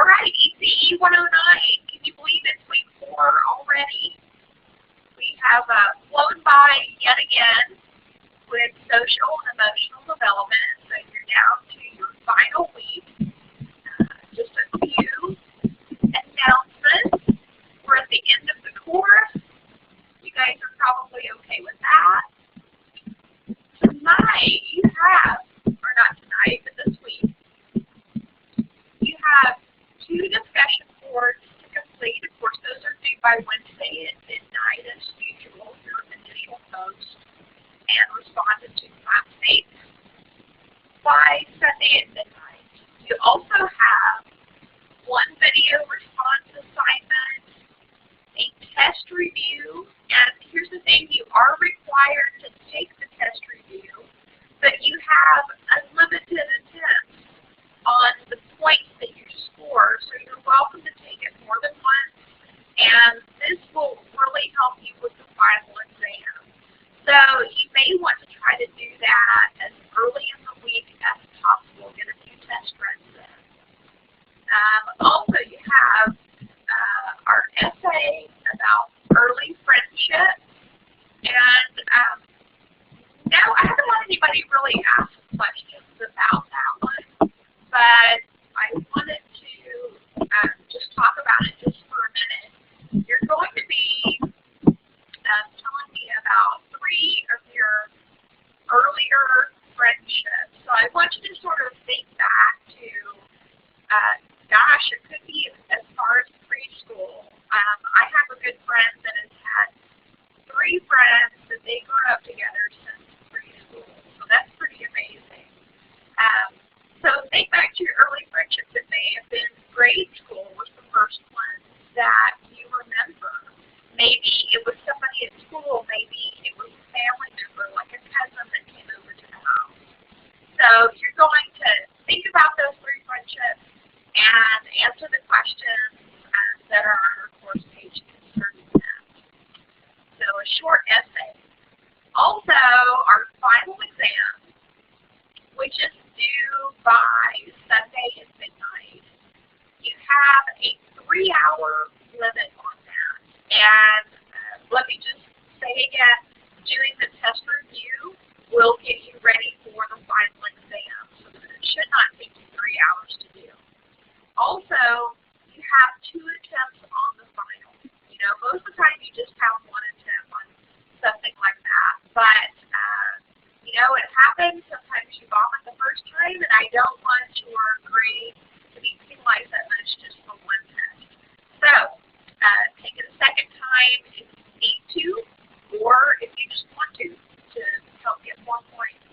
right, ECE 109. Can you believe it's week 4 already? We have flown by yet again with social and emotional development. So you're down to your final week. Just a few announcements. We're at the end of the course. You guys are probably okay with that. Tonight you have, or not tonight, but this week, you have 2 discussion boards to complete. Of course, those are due by Wednesday at midnight as usual, your initial post, and responded to classmates by Sunday at midnight. You also have 1 video response assignment, a test review, and here's the thing, you are required to take the test review, but you have unlimited attempts on the points that you score, so you're welcome to take it more than once, and this will really help you with the final exam. So you may want to try to do that as early in the week as possible, get a few test runs in. Also, you have our essay about early friendship, and no, I haven't had anybody really ask questions about that one, but I wanted to just talk about it just for a minute. You're going to be telling me about 3 of your earlier friendships. So I want you to sort of think back to, gosh, it could be as far as preschool. I have a good friend that has had 3 friends that they grew up together since preschool. So that's pretty amazing. So think back to your early friendships. It may have been grade school was the first one that you remember. Maybe it was somebody at school. Maybe it was a family member, like a cousin that came over to the house. So you're going to think about those 3 friendships and answer the questions that are on our course page concerning them. So a short essay. Also, our final exam, which is due by Sunday at midnight, you have a 3-hour limit on that. And let me just say again, doing the test review will get you ready for the final exam. So it should not take you 3 hours to do. Also, you have 2 attempts on the final. You know, most of the time you just have 1 attempt on something like that. But, you know, it happens. Sometimes you vomit the first time, and I don't want your grade to be penalized that much just for 1 test. So, take it a second time if you need to, or if you just want to help get more points.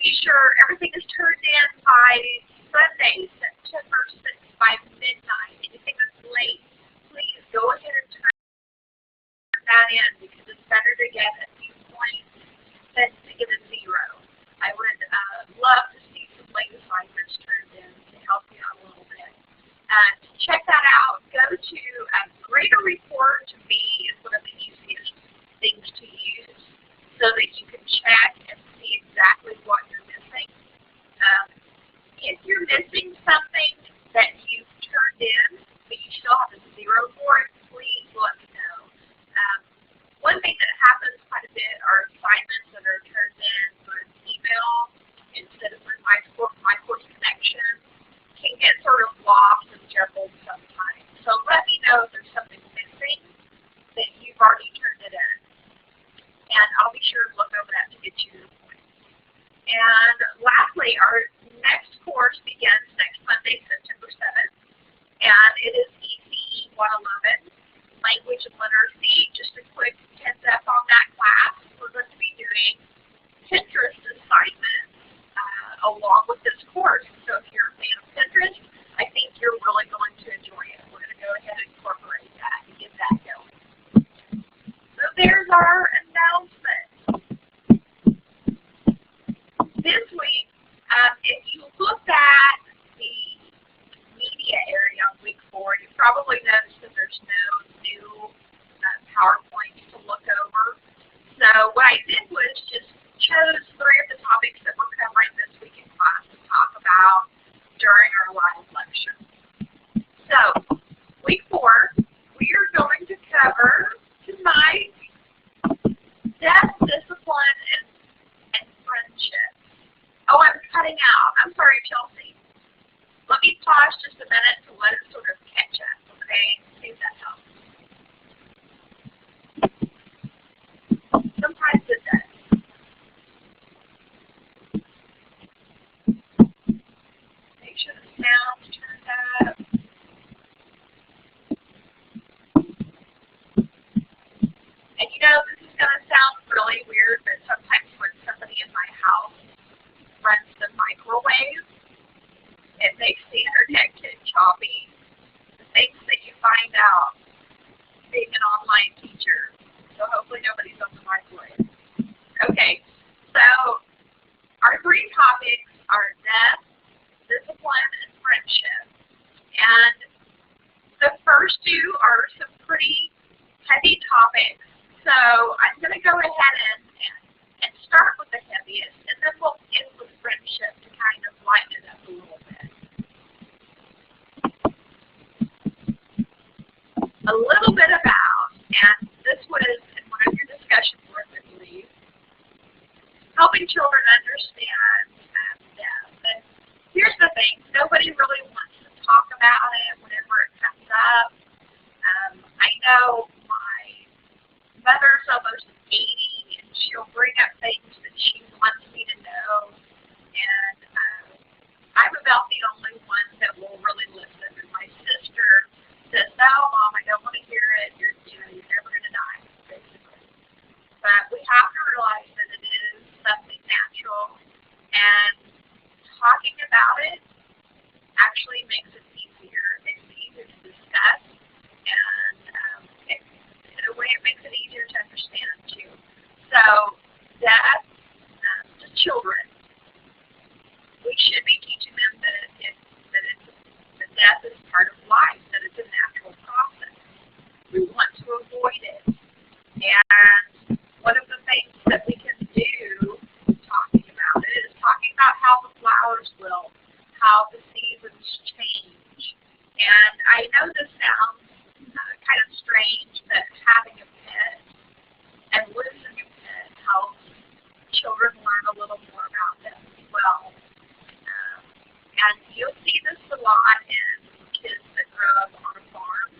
Be sure everything is turned in by Sunday, September 6th, by midnight. Anything that's late, please go ahead and turn that in, because it's better to get a few points than to get a 0. I would love to see some late assignments turned in to help you out a little bit. To check that out, go to Grade a Report. To me is one of the easiest things to use so that you can check and see exactly what you're missing. If you're missing something that you've turned in, but you still have a 0 for it, please let me know. One thing that happens quite a bit are assignments that are turned in through email instead of through my course connection can get sort of lost and jumbled sometimes. So let me know if there's something missing that you've already turned it in. And I'll be sure to look over that to get you your points. And lastly, our next course begins next Monday, September 7th. And it is ECE 111, Language and Literacy. Just a quick heads up on that class. We're going to be doing Pinterest assignments along with this course. So if you're a fan of Pinterest, I think you're really going to enjoy it. We're going to go ahead and incorporate that and get that going. So there's our announcement. This week, if you looked at the media area on week 4, you probably noticed that there's no new PowerPoints to look over. So what I did was just chose 3 of the topics that we're covering this week in class to talk about during our live lecture. cutting out. I'm sorry, Chelsea. Let me pause just a minute to let it sort of catch up, okay? See if that helps. Sometimes it does. Make sure the sound's turned up. And you know, this is going to sound really weird, but sometimes when somebody in my house runs the microwave, it makes the internet get choppy. The things that you find out being an online teacher. So hopefully nobody's on the microwave. Okay, so our three topics are death, discipline, and friendship. And the first two are some pretty heavy topics. So I'm going to go ahead and start with the heaviest, and then we'll end with friendship to kind of lighten it up a little bit. A little bit about, and this was in one of your discussion boards, I believe, helping children understand death. And here's the thing, nobody really wants to talk about it whenever it comes up. I know my mother's almost 80, and she'll bring up things that she wants me to know, and I'm about the only one that will really listen. And my sister says, "No, Mom, I don't want to hear it. You're never going to die," basically. But we have to realize that it is something natural, and talking about it actually makes it easier. Makes it easier to discuss, and in a way, it makes it easier to understand too. So that to children, we should be teaching them that that death is part of life, that it's a natural process. We want to avoid it, and one of the things that we can do talking about it is talking about how the flowers wilt, how the seasons change. And I know this sounds kind of strange, but having a pet and losing a pet helps children learn a little more about them as well. And you'll see this a lot in kids that grow up on a farm,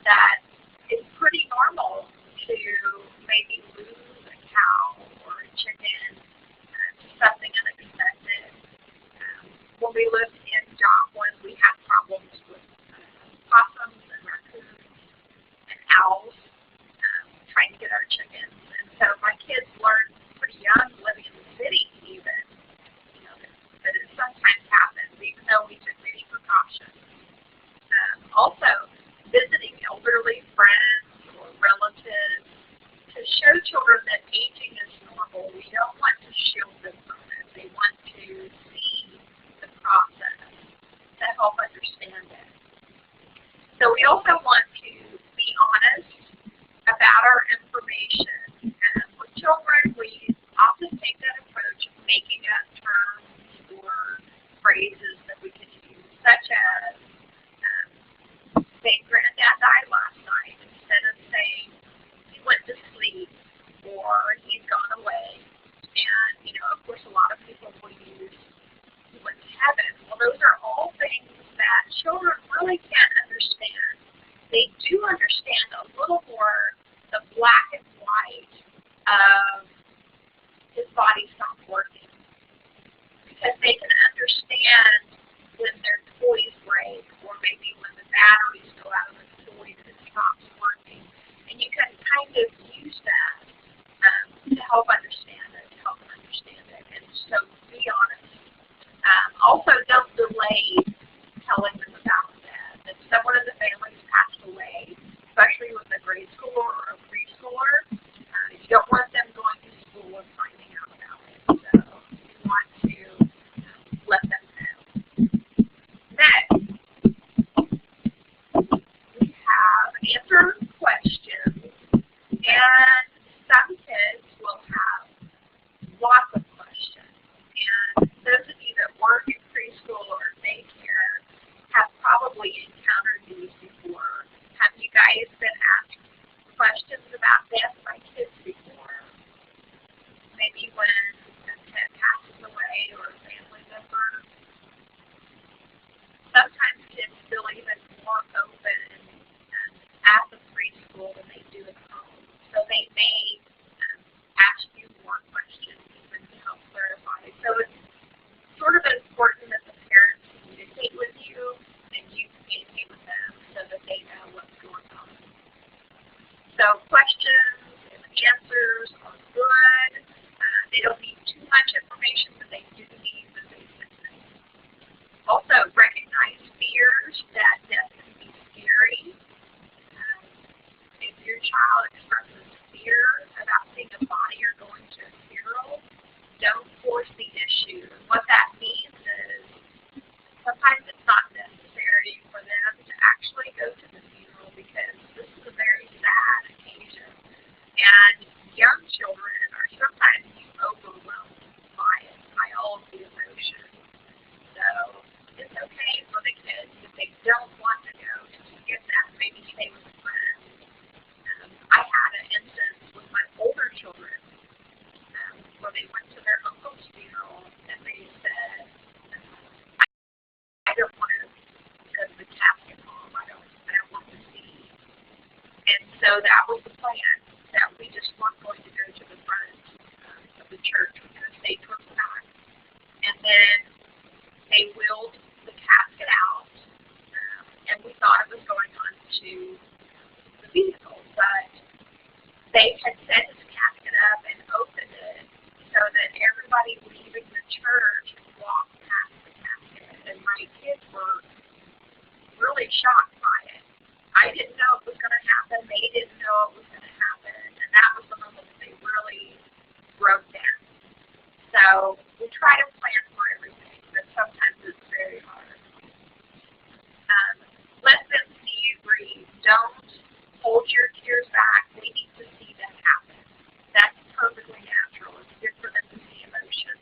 that it's pretty normal to maybe lose a cow or a chicken to something unexpected. When we lived in Joplin, we had problems with possums and raccoons and owls trying to get our chickens. And so my kids learned pretty young, living in the city even, that it sometimes happens, even though we took many precautions. Also, visiting elderly friends or relatives to show children that aging is normal. We don't want to shield them from it. They want to see the process to help understand it. So we also want to be honest about our information. And with children, we often take that approach of making up terms or phrases that we can use, such as saying, "Granddad died last night," instead of saying, "He went to sleep," or "He's gone away." And, of course, a lot of people will use "He went to heaven." Well, those are all things that children really can't understand. They do understand a little more the black and white of his body stopped working, because they can understand when their toys break, or maybe when the batteries go out of the toy that it stops working. And you can kind of use that to help understand it, And so be honest. Also, don't delay telling them about that. If someone in the family passed away, especially with a grade schooler or a preschooler, you don't want them going to school and finding out about it. So you want to let them know. Next, we have answer questions, and some kids will have lots of questions. And those of you that work in preschool or daycare have sometimes it's not necessary for them to actually go to the funeral because this is a very sad occasion. And young children are sometimes overwhelmed by it, by all of the emotions. So it's okay for the kids if they don't want to go to just get that, maybe stay with a friend. I had an instance with my older children where they went to their uncle's funeral and they said, I don't want to go to the casket home. I don't want to see. And so that was the plan, that we just weren't going to go to the front of the church. We're going to stay towards the back. And then they wheeled the casket out, and we thought it was going on to the vehicle, but they had set his casket up and opened it so that everybody leaving the church could walk past the casket. And my kids were really shocked by it. I didn't know it was going to happen. They didn't know it was going to happen. And that was the moment that they really broke down. So we try to plan for everything, but sometimes it's very hard. Let them see you grieve. Don't hold your tears back. They need to see that happen. That's perfectly natural. It's good for them to see emotions.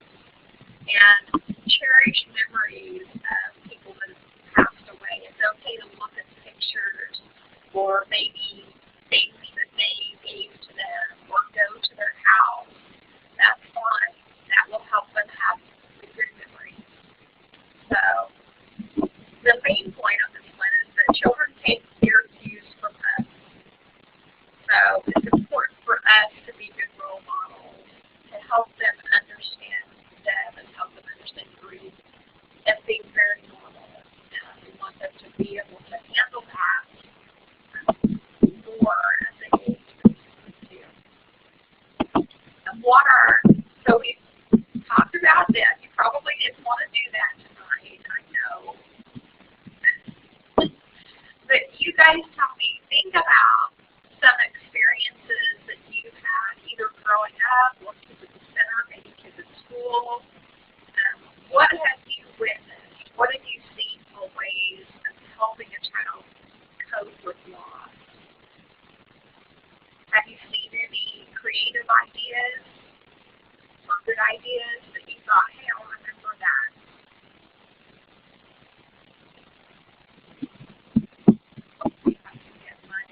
And cherish memories of people that have passed away. It's okay to look at pictures or maybe things that they gave to them or go to their house. That's fine. That will help them have good memories. So the main point of this one is that children take their cues from us. So it's important for us to be good role models, to help them understand them and help them understand grief as being very normal. We want them to be able to handle that more as they age too. So we've talked about this. You probably didn't want to do that tonight, I know. But you guys tell me, think about some experiences that you've had either growing up or kids at the center, maybe kids at school. What have you witnessed? What have you seen for ways of helping a child cope with loss? Have you seen any creative ideas or good ideas that you thought, hey, I'll remember that? Hopefully I can get my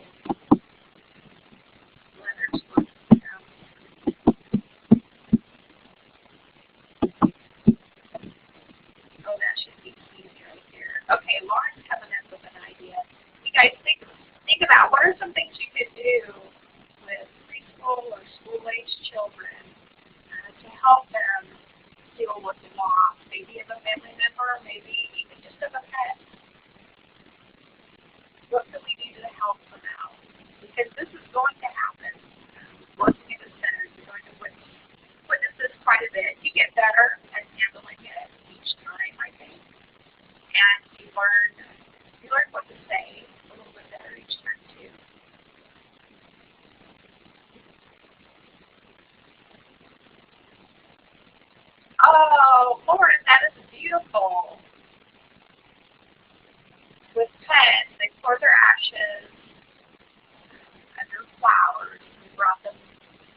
letters working out. Oh, that should be easy right here. Okay, Lauren's coming up with an idea. You guys think about what are some things you could do with preschool or school-aged children to help them deal with loss, maybe of a family member, maybe even just of a pet. What can we do to help them out? Because this is going to happen. Working in the center, you're going to witness this quite a bit. You get better at handling it each time, I think. And you learn what to say a little bit better each time too. Oh, Lauren, that is beautiful. With pets, they pour their ashes under flowers and brought them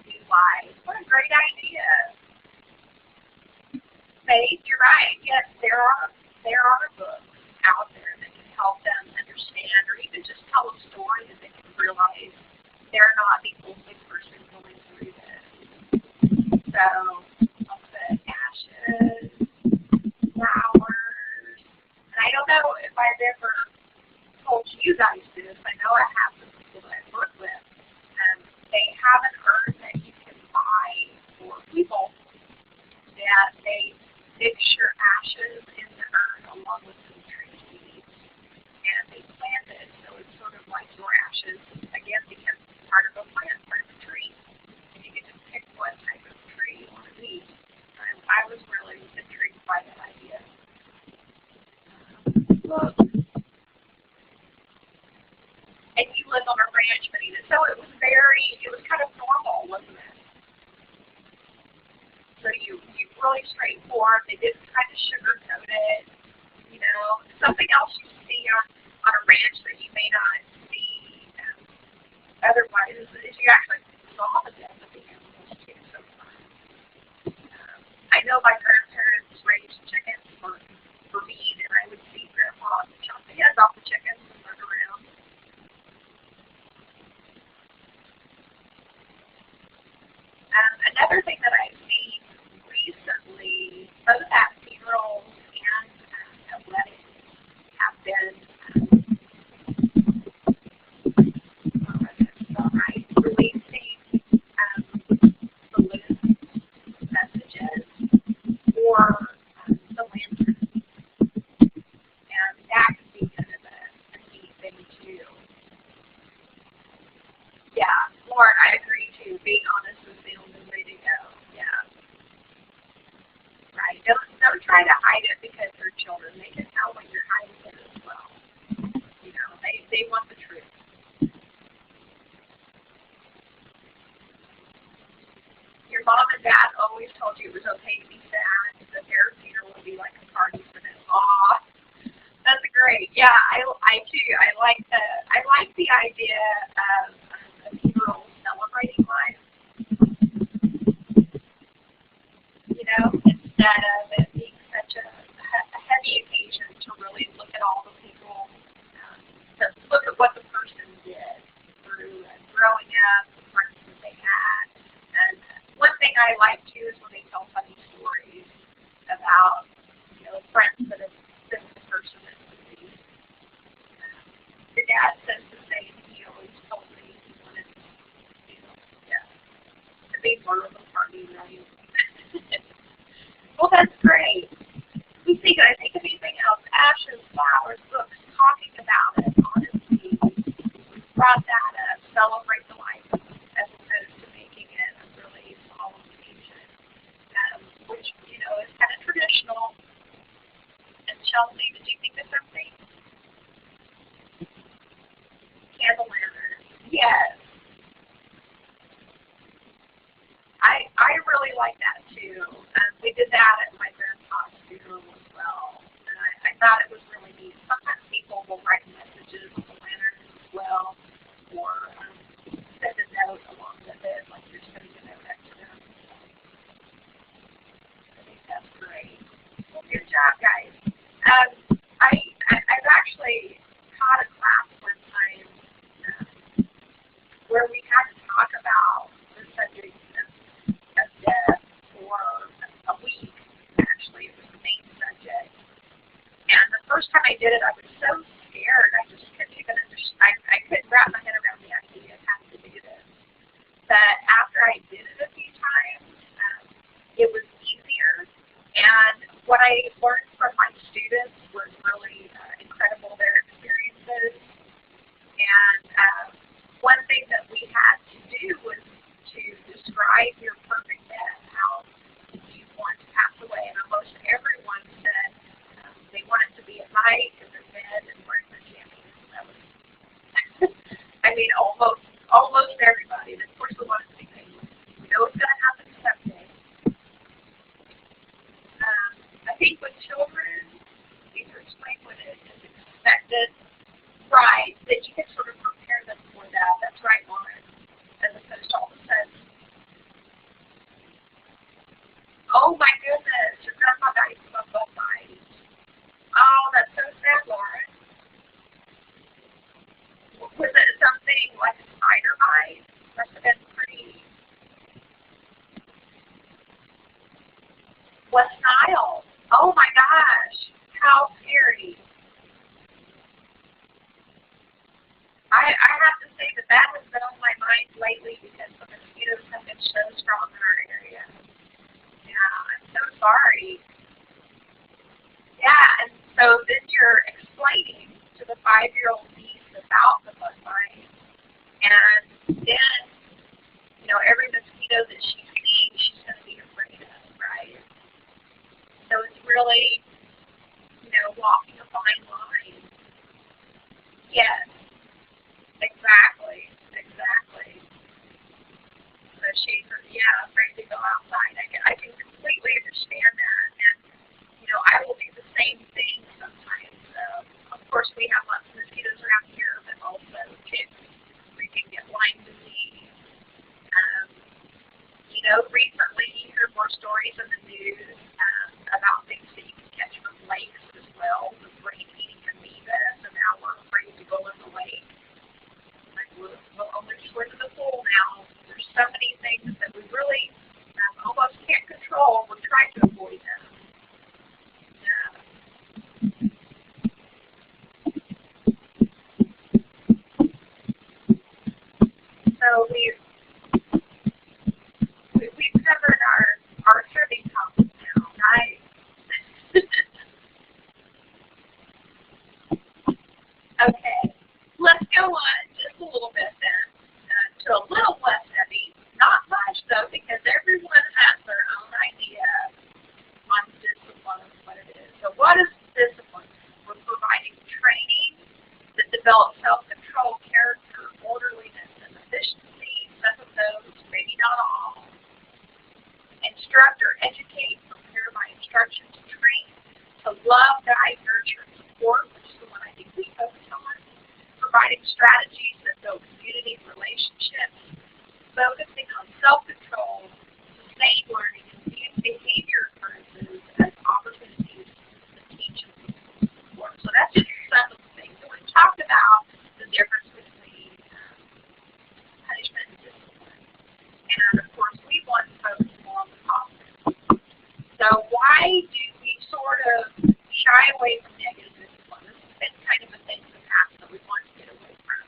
new life. What a great idea. Faith, you're right. Yes, there are books out there that can help them understand or even just tell a story that they can realize they're not the only person going through this. So I'll put ashes, flowers, and I don't know if I've ever told you guys this. I know I have some people that I work with. They have an urn that you can buy for people that they mix your ashes in the urn along with some tree seeds, and they plant it so it's sort of like your ashes again becomes part of a plant a tree, and you get to pick what type of tree you want to be. I was really intrigued by that idea. Look. And you live on a ranch, Benita, so it was kind of normal, wasn't it? So you really straightforward. They didn't try to sugarcoat it, you know. something else you see on a ranch that you may not see otherwise is you actually saw the death of the animals too. So I know my grandparents raised chickens for meat, and I would see Grandpa chop the heads off the chickens and run around. Another thing that I've seen recently, both at funerals and at weddings, have been releasing balloon messages or the lantern, and that can be kind of a neat thing too. Yeah, Lauren, I agree too. Being honest is the only way to go. Yeah. Right. Don't try to hide it because they're children. They can tell when you're hiding it as well. You know, they want the truth. Your mom and dad always told you it was okay to be sad, that their funeral would be like a party for them. Aw, that's great. Yeah, I too. I like the idea of a funeral celebrating life. You know, instead of it being such a heavy occasion to really look at all the people, to look at what the person did through growing up, the friends that they had. And one thing I like too is when they tell funny stories about, you know, friends that have been with the person that's deceased. Your dad says the same. He always told me he wanted, you know, yeah, to be part of the party, right? Well, that's great. We see, I think of anything else, ashes, flowers, books, talking about it, honesty. We brought that up, celebrate the life as opposed to making it a really solemn occasion, which, you know, is kind of traditional. And Chelsea, did you think of something? Candle lantern. Yes. I really like that too. We did that at my grandpa's funeral as well, and I thought it was really neat. Sometimes people will write messages on the lanterns as well, or send a note along with it, like you're sending a note back to them. I think that's great. Well, good job, guys. I've actually taught a class one time where we had to talk about the subject of death for a week. Actually, it was the main subject. And the first time I did it, I was so scared. I just couldn't even understand. I couldn't wrap my head around the idea of having to do this. But after I did it a few times, it was easier. And what I learned from my students was really incredible, their experiences. And one thing that we had to do was to describe your perfect death, how you want to pass away. And almost everyone said they wanted to be at night in their bed and wearing their jammies. That was, I mean, almost everybody. And of course, we wanted to be painless. We know it's going to happen someday. I think with children, you can explain what is expected. Right, that you can sort of prepare them for that. That's right, Lauren. As opposed to all of a sudden, oh my goodness, your grandma died from a bug bite. Oh, that's so sad, Lauren. Was it something like a spider bite? Must have been pretty. West Nile. Oh my gosh, how scary. I have to say that has been on my mind lately because the mosquitoes have been so strong in our area. Yeah, I'm so sorry. Yeah, and so then you're explaining to the 5-year-old niece about the bug bite, and then, you know, every mosquito that she sees, she's going to be afraid of, right? So it's really, you know, walking a fine line. Yes. Exactly. So she's, yeah, afraid to go outside. I can completely understand that. And, you know, I will do the same thing sometimes. go on just a little bit then to a little less heavy. Not much though, because everyone has their own idea on discipline and what it is. So what is discipline? We're providing training that develops self-control, character, orderliness, and efficiency. Some of those, maybe not all. Instruct or educate, prepare by instruction to train, to love, guide, nurture, and support, which is the one I think we focus on. Providing strategies that build community relationships, focusing on self-control, sustained learning, and viewing behavior occurrences as opportunities to teach and support. So that's just some of the things. So we talked about the difference between punishment and discipline. And of course, we want to focus more on the positive. So why do we sort of shy away from negative discipline? This has been kind of a thing in the past that we want to get away from.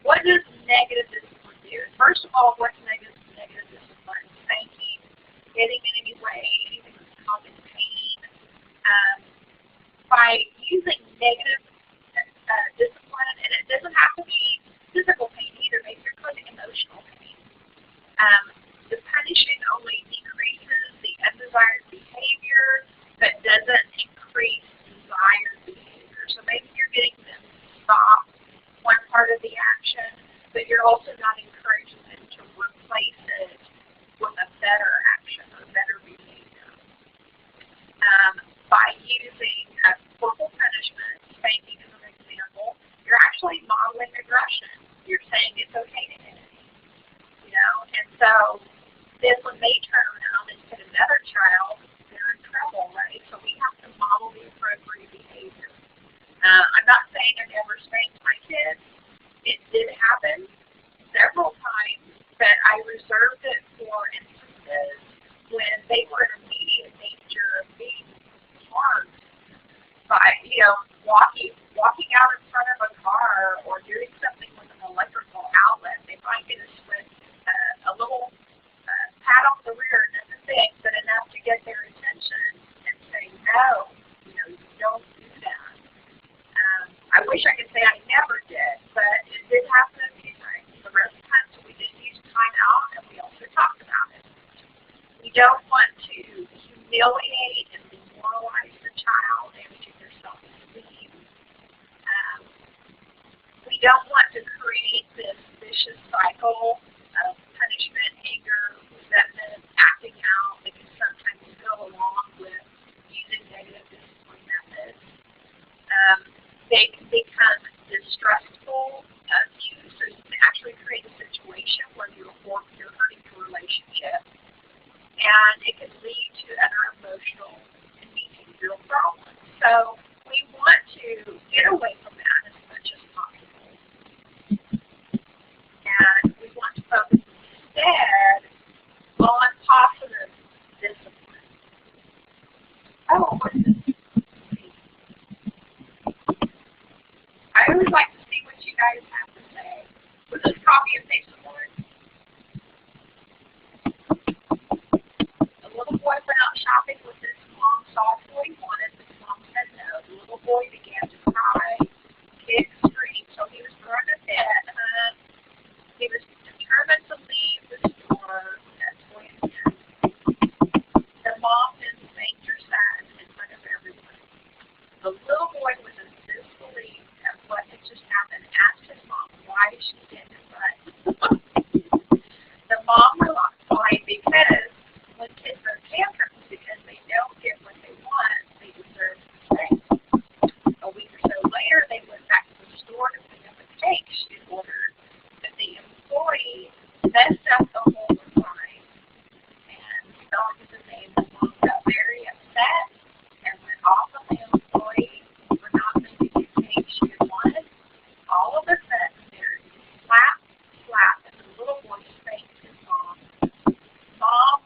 What does negative discipline do? First of all, what's negative discipline? Spanking, hitting in any way, anything that's causing pain. By using negative discipline, and it doesn't have to be physical pain either, maybe you're causing emotional pain. The punishing only decreases the undesired behavior, but doesn't increase desired behavior. So maybe you're getting them to stop one part of the action, but you're also not encouraging them to replace it with a better action or better behavior. By using corporal punishment, spanking as an example, you're actually modeling aggression. You're saying it's okay to hit me, you know, and so then when they turn around and hit another child, they're in trouble, right? So we have to model the appropriate behavior. I'm not saying I never spanked my kids. It did happen several times, but I reserved it for instances when they were in immediate danger of being harmed by, you know, walking out in front of a car or doing something with an electrical outlet. They might get a little pat on the rear, nothing big, but enough to get their attention and say, no, you know, you don't do that. I wish I could say I never did, but it did happen a few times. The rest of the time, so we did use time out, and we also talked about it. We don't want to humiliate and demoralize the child, damaging their self-esteem. We don't want to create this vicious cycle of punishment, anger, resentment, acting out that can sometimes go along with using negative discipline methods. They can become distrustful of you, so you can actually create a situation where you're hurting your relationship, and it can lead to other emotional and behavioral problems. So we want to get away from that as much as possible. And we want to focus instead on positive discipline. Oh, what is this? I always like to see what you guys have to say. Was this copy and paste one? The little boy went out shopping with his mom, saw a toy he wanted, but his mom said no. The little boy began to cry, kick, scream, so he was throwing a fit. He was determined to leave the store that toy in hand. The mom then spanked her son in front of everyone. The little boy was in disbelief at what had just happened, asked his mom why she did it, but the mom replied, because when kids are tantrums, because they don't get what they want, they deserve to spank. A week or so later, they went back to the store to pick up a cake she ordered, but the employee messed up the whole design and spelled his name. The mom got very upset and went off on the employee for not making the cake she had wanted. All of a sudden, there is slap, slap, and the little boy spanked his mom. Mom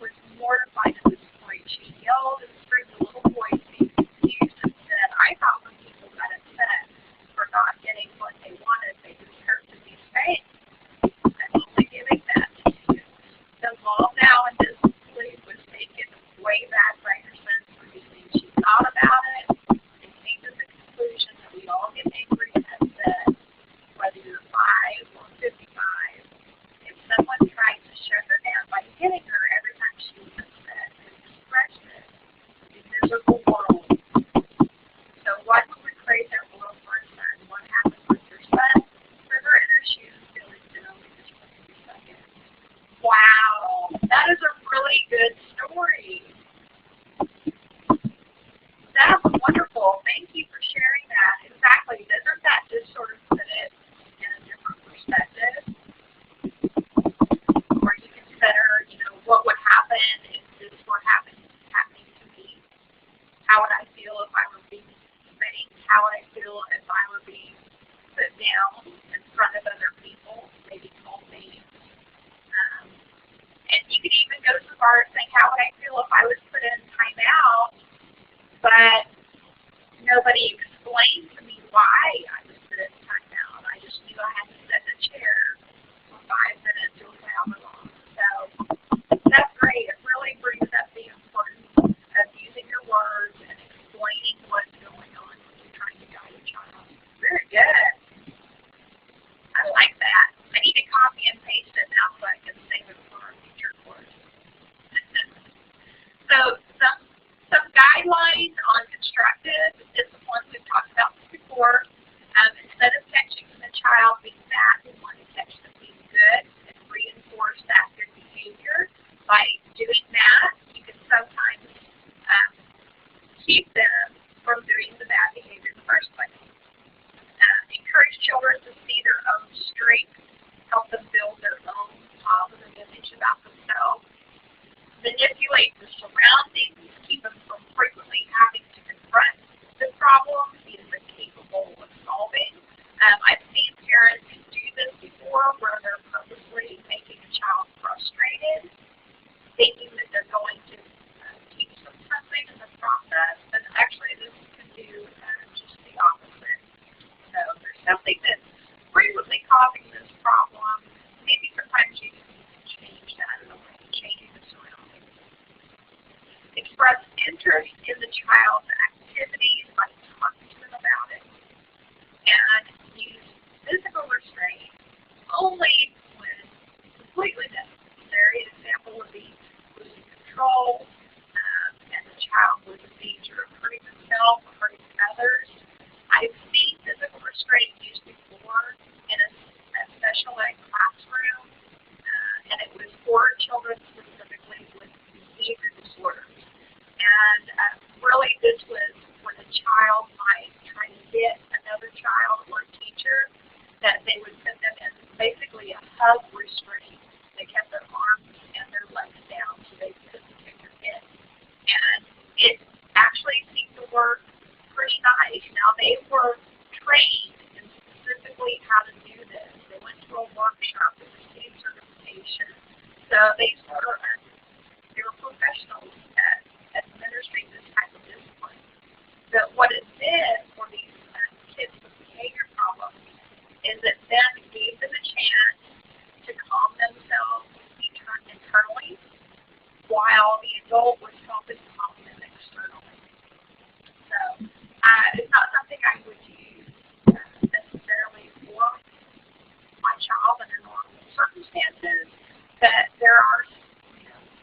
how I feel if I were being put down in front of other people, maybe called names. And you could even go so far as saying, how would I feel if I was put in timeout, but nobody explained to me why I was put in timeout. I just knew I had to sit in a chair for 5 minutes or however long. So that's great. It really brings up the importance of using your words and explaining what's going on when you're trying to guide a child. Very good. I like that. I need to copy and paste it now so I can save it for our future course. So some guidelines on constructive disciplines, we've talked about this before. Instead of catching the child being bad, we want to catch them being good and reinforce that good behavior. By doing that, you can sometimes keep them from doing the bad behavior in the first place. Encourage children to see their own strengths, help them build their own positive image about themselves. Manipulate the surroundings, keep them from frequently having to confront the problem, see them as capable of solving. I've seen parents do this before where they're purposely making a child frustrated, thinking that they're going to teach them something in the process, but actually this can do just the opposite. So there's something that's frequently causing this problem. Maybe sometimes you can change that in a way, changing the surroundings. Express interest in the child's activities by talking to them about it. And use physical restraint only when completely necessary. An example would be losing control, and the child was in danger of hurting themselves or hurting others. I've seen physical restraint used before in a special ed classroom, and it was for children specifically with behavior disorders. And really this was when a child might try to hit another child or a teacher, that they would put them in basically a hug restraint. They kept their arms and their legs down so they couldn't take their hit. And it actually seemed to work pretty nice. Now they were trained in specifically how to do this. They went to a workshop and received certification. So they were professionals at administering this type of discipline. But what it did for these kids with behavior problems is it then gave them a chance to calm themselves internally while the adult was helping calm them externally. So it's not something I would use necessarily for my child under normal circumstances, but there are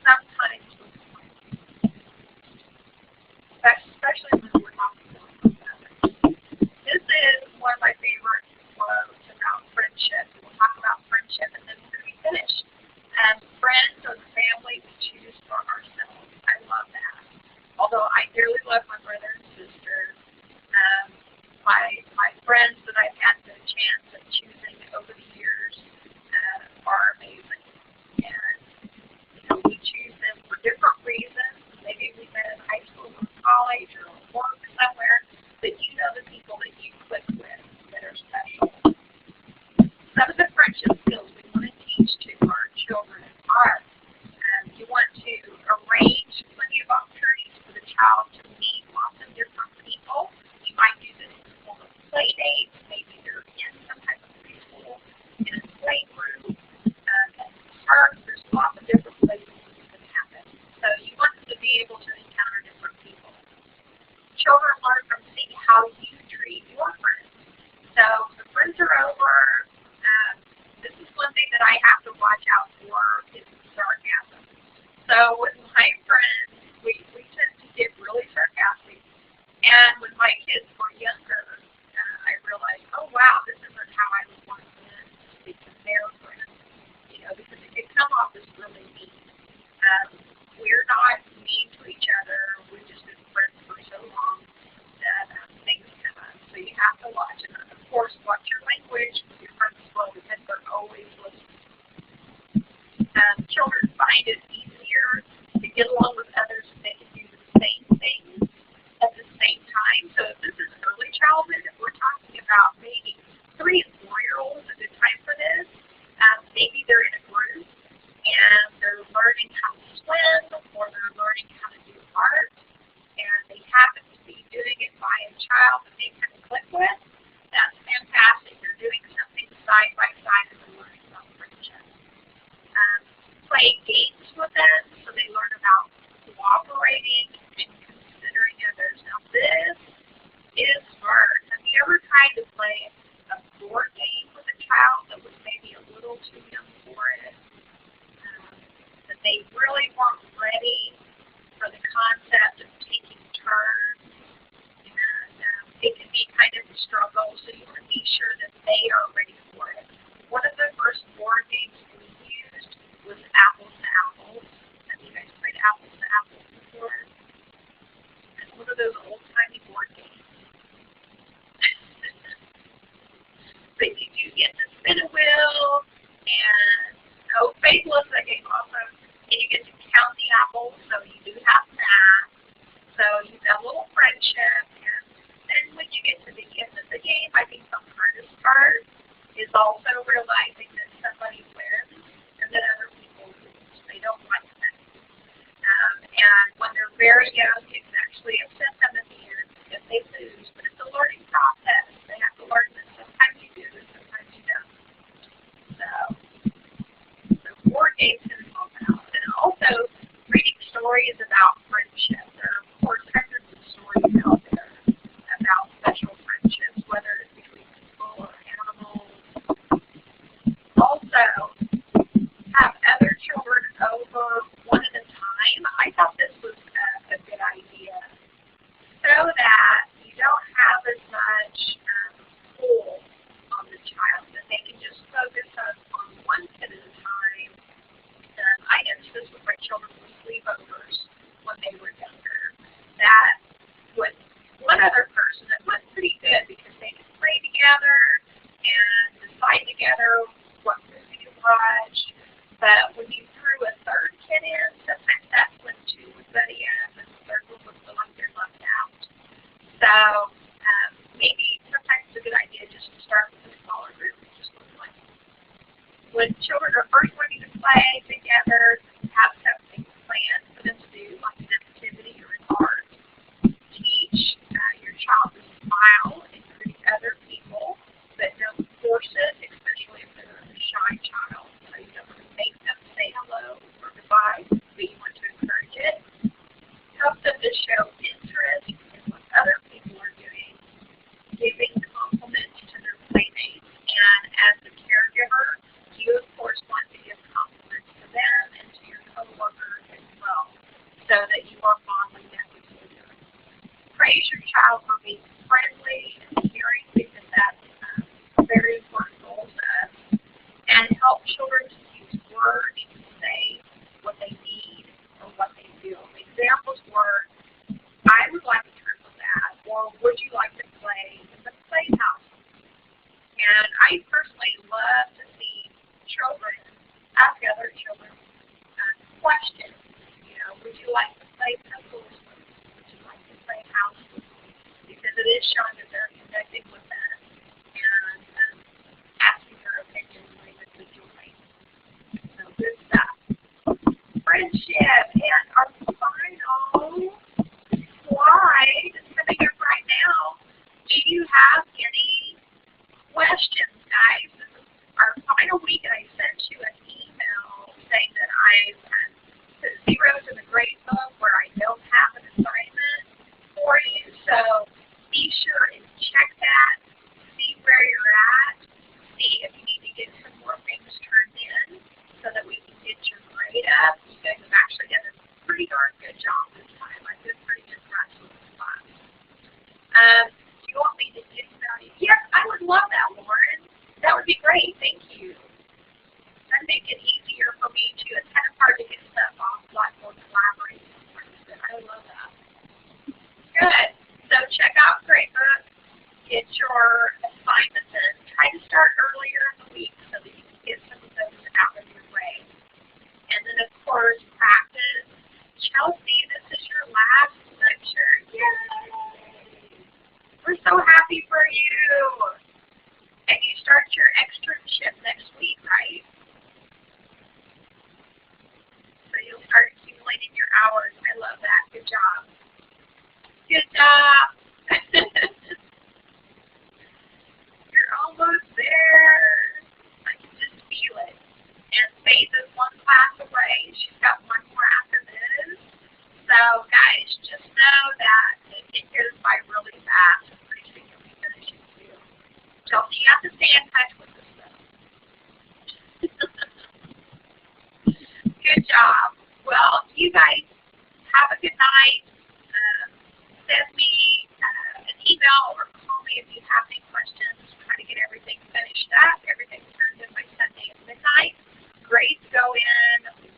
some times especially when we're talking about others. This is one of my favorite quotes about friendship. We'll talk about friendship and then we're going to be finished. Friends or the family we choose for ourselves. I love that. Although I dearly love my brother and sister, my friends that I've had the chance of choosing over the years are amazing. And we choose them for different reasons. Maybe we met in high school or college or work somewhere, but you know the people that you click with that are special. Some of the friendship skills we want to teach to our children are you want to arrange plenty of opportunities for the child to meet lots of different people. You might do this in the form of play dates. Maybe they're in some type of preschool, in a play group, at the park. There's lots of different places this can happen. So you want them to be able to encounter different people. Children learn from seeing how you treat your friends. So the friends are over. This is one thing that I have to watch out for is sarcasm. So with my friends, we tend to get really sarcastic. And when my kids were younger, I realized, oh wow, this isn't how I would want them to speak to their friends. Because it can come off as really mean. We're not mean to each other. We've just been friends for so long that things come up. So you have to watch it. Of course, watch your language with your friends as well because they're always listening. Children find it easier to get along with others if they can do the same things at the same time. So if this is early childhood, conflict with, that's fantastic. You're doing something side by side and they're learning about friendship. Play games with them so they learn about cooperating and considering others. Now this is smart. Have you ever tried to play a board game with a child that was maybe a little too young for it? That they really weren't ready for the concept of taking turns, and it can be kind of a struggle, so you want to be sure that they are ready for it. One of the first board games we used was Apples to Apples. Have you guys played Apples to Apples before? It's one of those old-timey board games. But you do get to spin a wheel, and Fable is a game also, and you get to count the apples, so you do have math. So you've got a little friendship, and then when you get to the end of the game, I think the hardest part is also realizing that somebody wins and that other people lose. They don't like that. And when they're very young, it can actually upset them at the end if they lose, but it's a learning process. They have to learn that sometimes you do and sometimes you don't. So board games can help out. And also, reading stories about friendship. There are, of course, hundreds of stories out there about special friendships, whether it's between people or animals. Also, have other children over one at a time. I thought this was a good idea, so that you don't have as much pull on the child, that they can just focus on one kid at a time. I noticed this with my children with sleepovers when they were younger, that with one other person it went pretty good because they could play together and decide together what movie to watch. But when you threw a third kid in, sometimes that's when two would buddy up and the third one would feel like they're left out. So maybe sometimes it's a good idea just to start with a smaller group and just look like when children are first learning to play together, have something planned for them to do, like an activity or an art. Teach your child to smile and greet other people, but don't force it, especially if they're a shy child. So you don't want to make them say hello or goodbye, but you want to encourage it. Help them to show interest in what other people are doing, giving compliments to their playmates. And as the caregiver, you of course want to give compliments to them and to your coworkers as well, so that you are modeling that behavior. Praise your child for being friendly and caring, because that's very important also. And help children to use words to say what they need or what they feel. Examples were, I would like a turn with that, or would you like to play in the playhouse? And I personally love to see children ask other children questions. You know, would you like to play pencils with me? Would you like to play house with me? Because it is showing that they're connecting with them and asking their opinion related to joy. So good stuff. Friendship. And our final slide is coming up right now. Do you have any questions, guys? This is our final week, and I sent you an email saying that I've put zeros in the grade book where I don't have an assignment for you. So be sure and check that, see where you're at, see if you need to get some more things turned in so that we can get your grade up. You guys have actually done a pretty darn good job this time. I've been pretty impressed with this class. Do you want me to email you? Yes, I would love that, Lauren. That would be great. Thank you. That'd make it easier for me too. It's kind of hard to get stuff off Blackboard Collaborate. I love that. Good. So check out Gradebook. Get your assignments in. Try to start earlier in the week so that you can get some of those out of your way. And then of course practice. Chelsea, this is your last lecture. Yay! We're so happy for you. And you start your externship next week, right? So you'll start accumulating your hours. I love that. Good job. Good job. Don't you have to stay in touch with us, though. Good job. Well, you guys have a good night. Send me an email or call me if you have any questions. Try to get everything finished up. Everything turned in by Sunday at midnight. Grades go in